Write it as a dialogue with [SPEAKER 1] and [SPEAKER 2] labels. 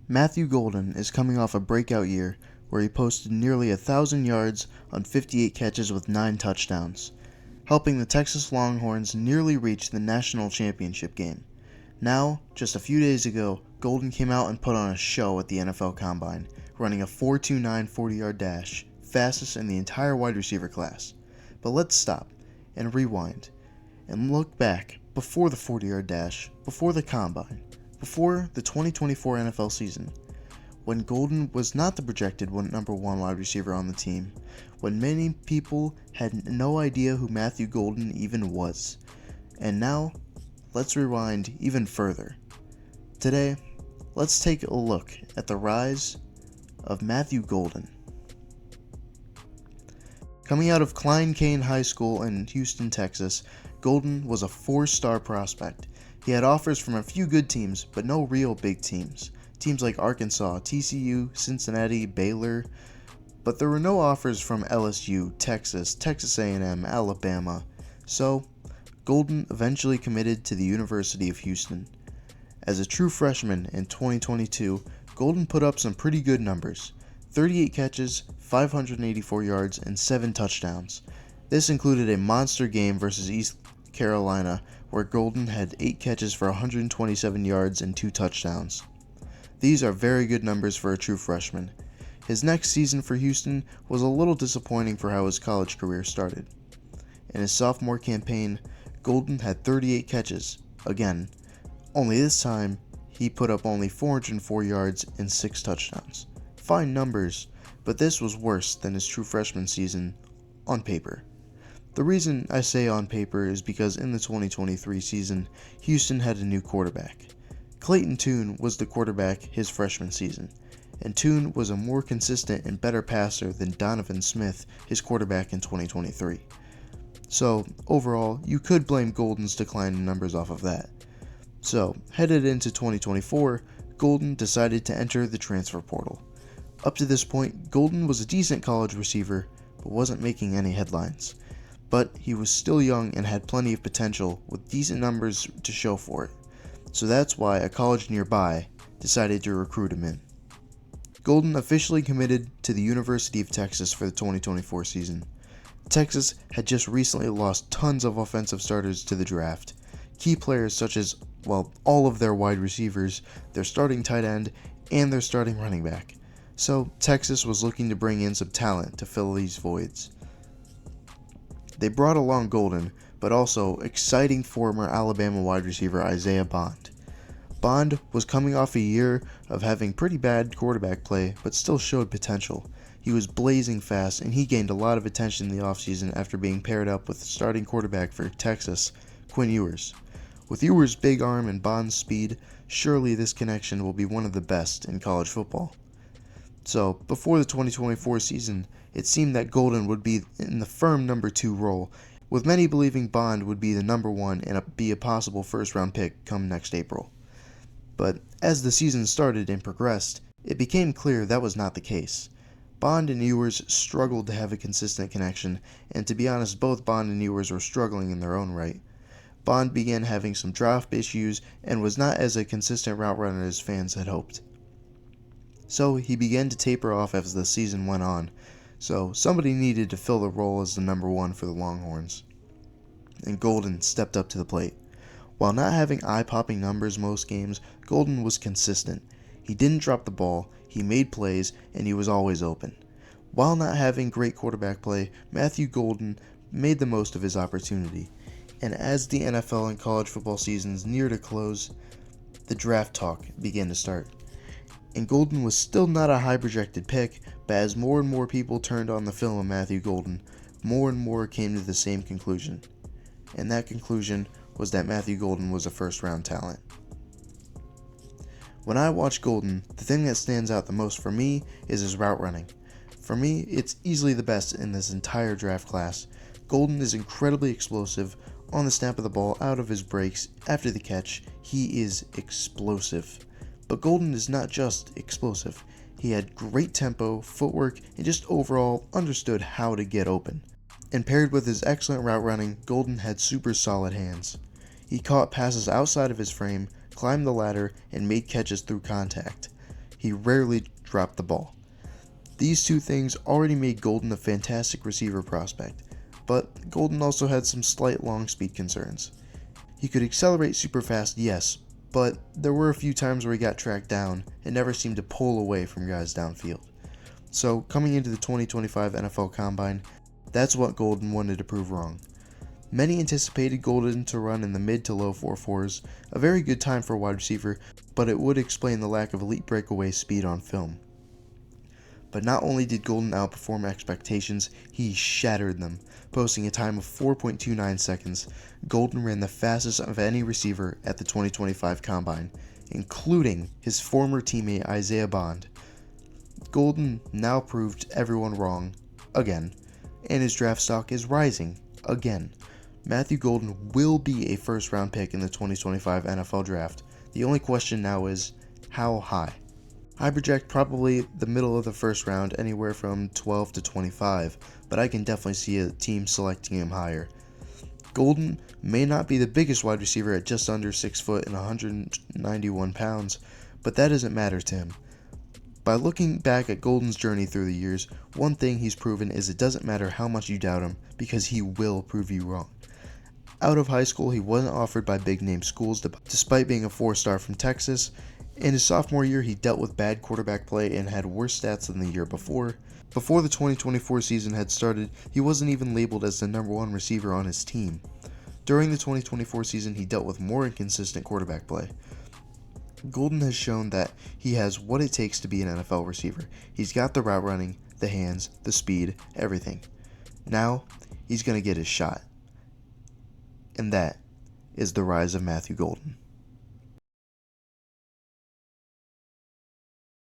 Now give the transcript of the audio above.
[SPEAKER 1] Matthew Golden is coming off a breakout year where he posted nearly 1,000 yards on 58 catches with 9 touchdowns, helping the Texas Longhorns nearly reach the national championship game. Now, just a few days ago, Golden came out and put on a show at the NFL Combine, running a 4.29 40-yard dash, fastest in the entire wide receiver class. But let's stop and rewind and look back before the 40-yard dash, before the Combine, before the 2024 NFL season, when Golden was not the projected number one wide receiver on the team, when many people had no idea who Matthew Golden even was. And now, let's rewind even further. Today, let's take a look at the rise of Matthew Golden. Coming out of Klein Cain High School in Houston, Texas, Golden was a 4-star prospect. He had offers from a few good teams, but no real big teams. Teams like Arkansas, TCU, Cincinnati, Baylor. But there were no offers from LSU, Texas, Texas A&M, Alabama. So, Golden eventually committed to the University of Houston. As a true freshman in 2022, Golden put up some pretty good numbers. 38 catches, 584 yards, and 7 touchdowns. This included a monster game versus East Carolina, where Golden had 8 catches for 127 yards and 2 touchdowns. These are very good numbers for a true freshman. His next season for Houston was a little disappointing for how his college career started. In his sophomore campaign, Golden had 38 catches, again, only this time he put up only 404 yards and 6 touchdowns. Fine numbers, but this was worse than his true freshman season on paper. The reason I say on paper is because in the 2023 season, Houston had a new quarterback. Clayton Tune was the quarterback his freshman season, and Tune was a more consistent and better passer than Donovan Smith, his quarterback in 2023. So, overall, you could blame Golden's decline in numbers off of that. So, headed into 2024, Golden decided to enter the transfer portal. Up to this point, Golden was a decent college receiver, but wasn't making any headlines. But he was still young and had plenty of potential with decent numbers to show for it. So that's why a college nearby decided to recruit him in. Golden officially committed to the University of Texas for the 2024 season. Texas had just recently lost tons of offensive starters to the draft. Key players such as, all of their wide receivers, their starting tight end, and their starting running back. So Texas was looking to bring in some talent to fill these voids. They brought along Golden, but also exciting former Alabama wide receiver Isaiah Bond. Bond was coming off a year of having pretty bad quarterback play, but still showed potential. He was blazing fast, and he gained a lot of attention in the offseason after being paired up with the starting quarterback for Texas, Quinn Ewers. With Ewers' big arm and Bond's speed, surely this connection will be one of the best in college football. So, before the 2024 season, it seemed that Golden would be in the firm number 2 role, with many believing Bond would be the number 1 and be a possible first-round pick come next April. But as the season started and progressed, it became clear that was not the case. Bond and Ewers struggled to have a consistent connection, and to be honest, both Bond and Ewers were struggling in their own right. Bond began having some drop issues and was not as a consistent route runner as fans had hoped. So he began to taper off as the season went on, so somebody needed to fill the role as the number 1 for the Longhorns. And Golden stepped up to the plate. While not having eye-popping numbers most games, Golden was consistent. He didn't drop the ball, he made plays, and he was always open. While not having great quarterback play, Matthew Golden made the most of his opportunity. And as the NFL and college football seasons neared a close, the draft talk began to start. And Golden was still not a high projected pick, but as more and more people turned on the film of Matthew Golden, more and more came to the same conclusion. And that conclusion was that Matthew Golden was a first-round talent. When I watch Golden, the thing that stands out the most for me is his route running. For me, it's easily the best in this entire draft class. Golden is incredibly explosive. On the snap of the ball, out of his breaks, after the catch, he is explosive. But Golden is not just explosive. He had great tempo, footwork, and just overall understood how to get open. And paired with his excellent route running, Golden had super solid hands. He caught passes outside of his frame, climbed the ladder, and made catches through contact. he rarely dropped the ball. These two things already made Golden a fantastic receiver prospect, but Golden also had some slight long speed concerns. He could accelerate super fast, yes, but there were a few times where he got tracked down and never seemed to pull away from guys downfield. So, coming into the 2025 NFL Combine, that's what Golden wanted to prove wrong. Many anticipated Golden to run in the mid to low 4.4s, a very good time for a wide receiver, but it would explain the lack of elite breakaway speed on film. But not only did Golden outperform expectations, he shattered them, posting a time of 4.29 seconds. Golden ran the fastest of any receiver at the 2025 Combine, including his former teammate Isaiah Bond. Golden now proved everyone wrong, again, and his draft stock is rising, again. Matthew Golden will be a first-round pick in the 2025 NFL Draft. The only question now is, how high? I project probably the middle of the first round, anywhere from 12 to 25, but I can definitely see a team selecting him higher. Golden may not be the biggest wide receiver at just under 6 foot and 191 pounds, but that doesn't matter to him. By looking back at Golden's journey through the years, one thing he's proven is it doesn't matter how much you doubt him, because he will prove you wrong. Out of high school, he wasn't offered by big-name schools despite being a 4-star from Texas. In his sophomore year, he dealt with bad quarterback play and had worse stats than the year before. Before the 2024 season had started, he wasn't even labeled as the number 1 receiver on his team. During the 2024 season, he dealt with more inconsistent quarterback play. Golden has shown that he has what it takes to be an NFL receiver. He's got the route running, the hands, the speed, everything. Now, he's going to get his shot. And that is the rise of Matthew Golden.